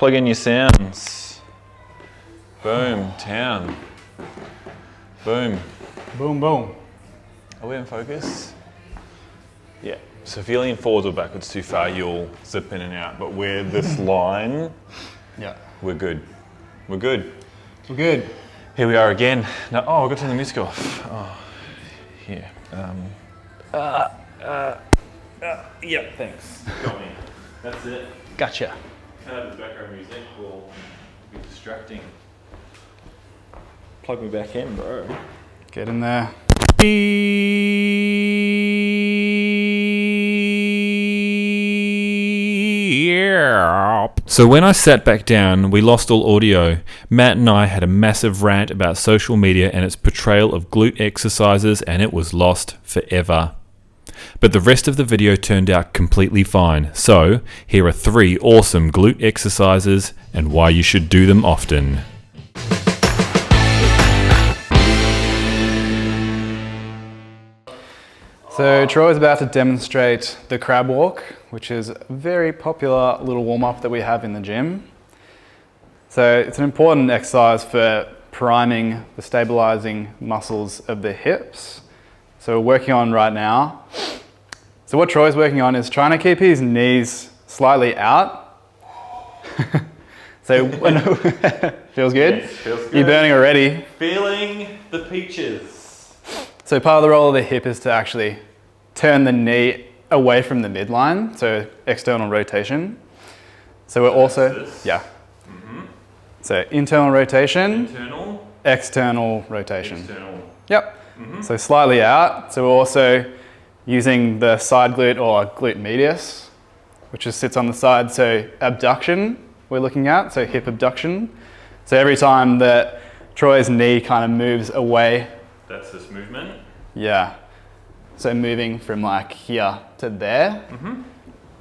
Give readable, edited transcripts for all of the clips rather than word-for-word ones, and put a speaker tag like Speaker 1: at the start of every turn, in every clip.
Speaker 1: Plug in your sounds. Boom, town. Boom.
Speaker 2: Boom, boom.
Speaker 1: Are we in focus? Yeah. So if you lean forwards or backwards too far, you'll zip in and out. But where this line,
Speaker 2: Yeah.
Speaker 1: we're good. We're good.
Speaker 2: We're good.
Speaker 1: Here we are again. Now, oh, I've got to turn the music off. Oh, here. Yeah, thanks. Got me. That's it.
Speaker 2: Gotcha.
Speaker 1: Kind of the background music will be distracting. Plug me back in, bro.
Speaker 2: Get in there.
Speaker 3: So when I sat back down, we lost all audio. Matt and I had a massive rant about social media and its portrayal of glute exercises, and it was lost forever. But the rest of the video turned out completely fine. So here are 3 awesome glute exercises and why you should do them often.
Speaker 2: So Troy is about to demonstrate the crab walk, which is a very popular little warm-up that we have in the gym. So it's an important exercise for priming the stabilizing muscles of the hips. So we're working on right now. So what Troy's working on is trying to keep his knees slightly out. So when feels good?
Speaker 1: Yes, feels good.
Speaker 2: You're burning already.
Speaker 1: Feeling the peaches.
Speaker 2: So part of the role of the hip is to actually turn the knee away from the midline, so external rotation. So we're also,
Speaker 1: this.
Speaker 2: yeah. So internal rotation,
Speaker 1: Internal,
Speaker 2: external rotation.
Speaker 1: external.
Speaker 2: Yep. So slightly out. So we're also using the side glute or glute medius, which just sits on the side. So abduction we're looking at, so hip abduction. So every time that Troy's knee kind of moves away.
Speaker 1: That's this movement.
Speaker 2: Yeah. So moving from like here to there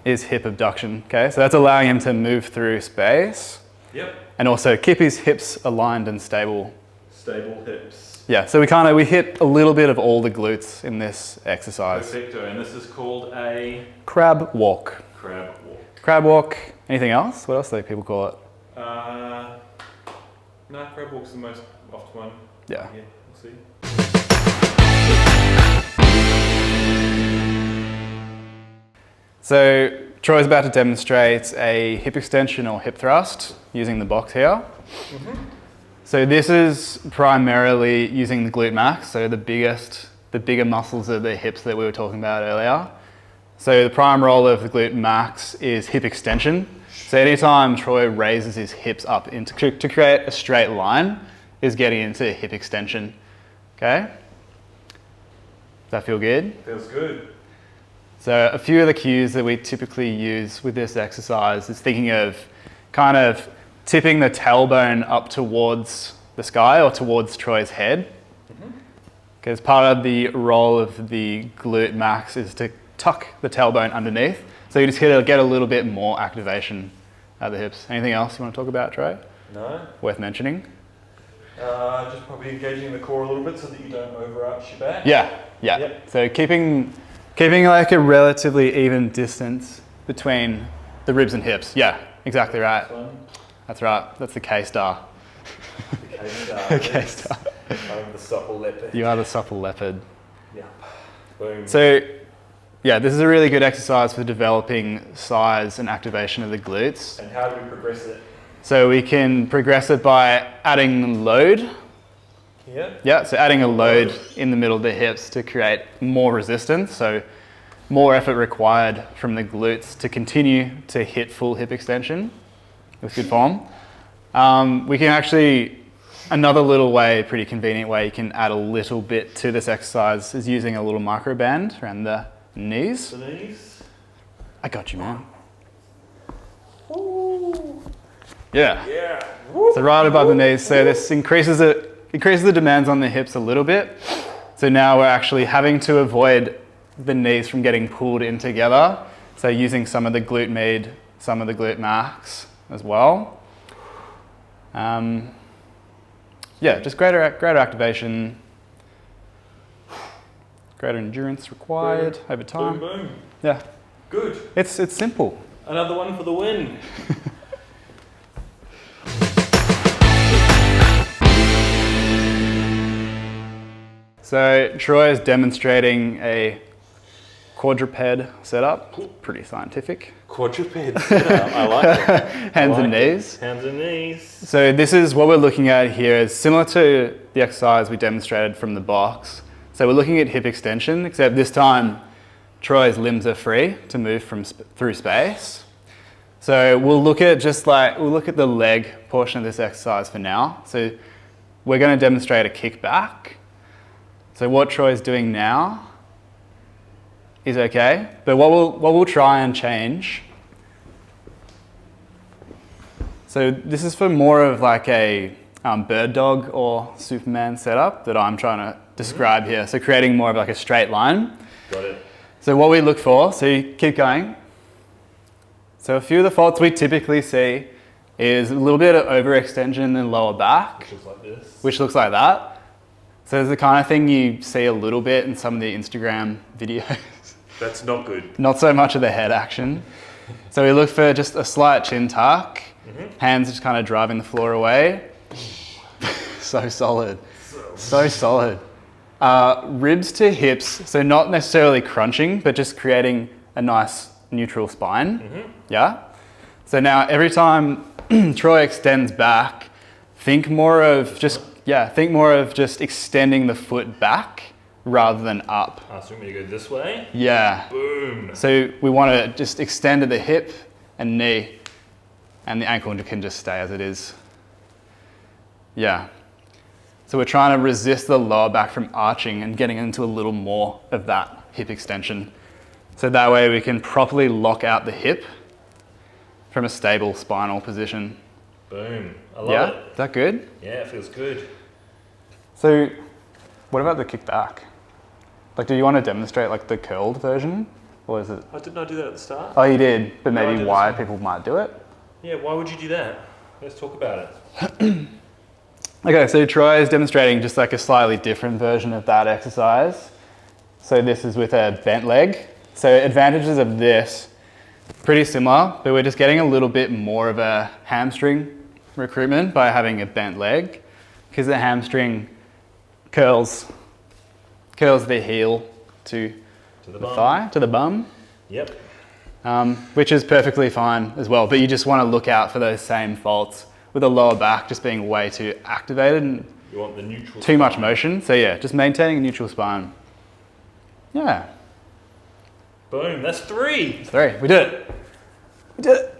Speaker 2: is hip abduction. Okay, so that's allowing him to move through space.
Speaker 1: Yep.
Speaker 2: And also keep his hips aligned and stable.
Speaker 1: Stable hips.
Speaker 2: Yeah, so we hit a little bit of all the glutes in this exercise.
Speaker 1: Perfecto, and this is called a
Speaker 2: Crab walk.
Speaker 1: crab walk.
Speaker 2: Crab walk. Anything else? What else do people call it?
Speaker 1: No, crab walk's the most often one.
Speaker 2: Yeah.
Speaker 1: Yeah, we'll see.
Speaker 2: So Troy's about to demonstrate a hip extension or hip thrust using the box here. So this is primarily using the glute max, so the bigger muscles of the hips that we were talking about earlier. So the prime role of the glute max is hip extension. So anytime Troy raises his hips up to create a straight line is getting into hip extension. Okay? Does that feel good?
Speaker 1: Feels good.
Speaker 2: So a few of the cues that we typically use with this exercise is thinking of kind of tipping the tailbone up towards the sky or towards Troy's head. Because part of the role of the glute max is to tuck the tailbone underneath. So you just get a little bit more activation at the hips. Anything else you want to talk about, Troy?
Speaker 1: No.
Speaker 2: Worth mentioning?
Speaker 1: Just probably engaging the core a little bit so that you don't overarch your back.
Speaker 2: Yeah.
Speaker 1: Yep.
Speaker 2: So keeping like a relatively even distance between the ribs and hips. Yeah, exactly right. That's right. That's the K-star.
Speaker 1: The K-star.
Speaker 2: The K-star.
Speaker 1: I'm the supple leopard.
Speaker 2: You are the supple leopard.
Speaker 1: Yeah. Boom.
Speaker 2: So, yeah, this is a really good exercise for developing size and activation of the glutes.
Speaker 1: And how do we progress it?
Speaker 2: So we can progress it by adding load.
Speaker 1: Yeah.
Speaker 2: Yeah, so adding a load in the middle of the hips to create more resistance. So more effort required from the glutes to continue to hit full hip extension with good form. We can actually, another little way, pretty convenient way you can add a little bit to this exercise is using a little micro band around the knees.
Speaker 1: The knees.
Speaker 2: I got you, man.
Speaker 1: Ooh.
Speaker 2: Yeah.
Speaker 1: Yeah.
Speaker 2: So right above the knees. So this increases the demands on the hips a little bit. So now we're actually having to avoid the knees from getting pulled in together. So using some of the glute med, some of the glute max as well. Yeah, just greater activation, greater endurance required over time.
Speaker 1: Boom, boom.
Speaker 2: Yeah,
Speaker 1: Good.
Speaker 2: it's simple.
Speaker 1: Another one for the win.
Speaker 2: So Troy is demonstrating a quadruped setup. Pretty scientific.
Speaker 1: Quadruped setup. I like it.
Speaker 2: Hands and knees.
Speaker 4: Hands and knees.
Speaker 2: So this is what we're looking at here. Is similar to the exercise we demonstrated from the box. So we're looking at hip extension, except this time Troy's limbs are free to move through space. So we'll look at the leg portion of this exercise for now. So we're going to demonstrate a kick back. So what Troy's doing now is okay, but what we'll try and change. So this is for more of like a bird dog or Superman setup that I'm trying to describe here. So creating more of like a straight line.
Speaker 4: Got it.
Speaker 2: So what we look for, so you keep going. So a few of the faults we typically see is a little bit of overextension in the lower back.
Speaker 4: Which looks like this.
Speaker 2: Which looks like that. So it's the kind of thing you see a little bit in some of the Instagram videos.
Speaker 4: That's not good.
Speaker 2: Not so much of the head action. So we look for just a slight chin tuck. Hands just kind of driving the floor away. So solid. So solid. Ribs to hips, so not necessarily crunching, but just creating a nice neutral spine. Yeah? So now every time Troy extends back, think more of just extending the foot back rather than up.
Speaker 4: So you want me to go this way?
Speaker 2: Yeah.
Speaker 4: Boom.
Speaker 2: So we want to just extend to the hip and knee, and the ankle can just stay as it is. Yeah. So we're trying to resist the lower back from arching and getting into a little more of that hip extension. So that way we can properly lock out the hip from a stable spinal position.
Speaker 4: Boom. I love it.
Speaker 2: Is that good?
Speaker 4: Yeah, it feels good.
Speaker 2: So what about the kick back? Like, do you want to demonstrate like the curled version? Or is it?
Speaker 4: Oh, didn't I do that at the start?
Speaker 2: Oh, you did, but
Speaker 4: No, I
Speaker 2: maybe
Speaker 4: did
Speaker 2: why
Speaker 4: this
Speaker 2: people might do it?
Speaker 4: Yeah, why would you do that? Let's talk about it.
Speaker 2: Okay, so Troy is demonstrating just like a slightly different version of that exercise. So this is with a bent leg. So advantages of this, pretty similar, but we're just getting a little bit more of a hamstring recruitment by having a bent leg, because the hamstring curls the heel to the thigh, to the bum.
Speaker 4: Yep.
Speaker 2: Which is perfectly fine as well, but you just want to look out for those same faults with the lower back just being way too activated and
Speaker 4: You want the neutral
Speaker 2: too much motion. So yeah, just maintaining a neutral spine. Yeah.
Speaker 4: Boom, that's 3.
Speaker 2: 3. We did it. We did it.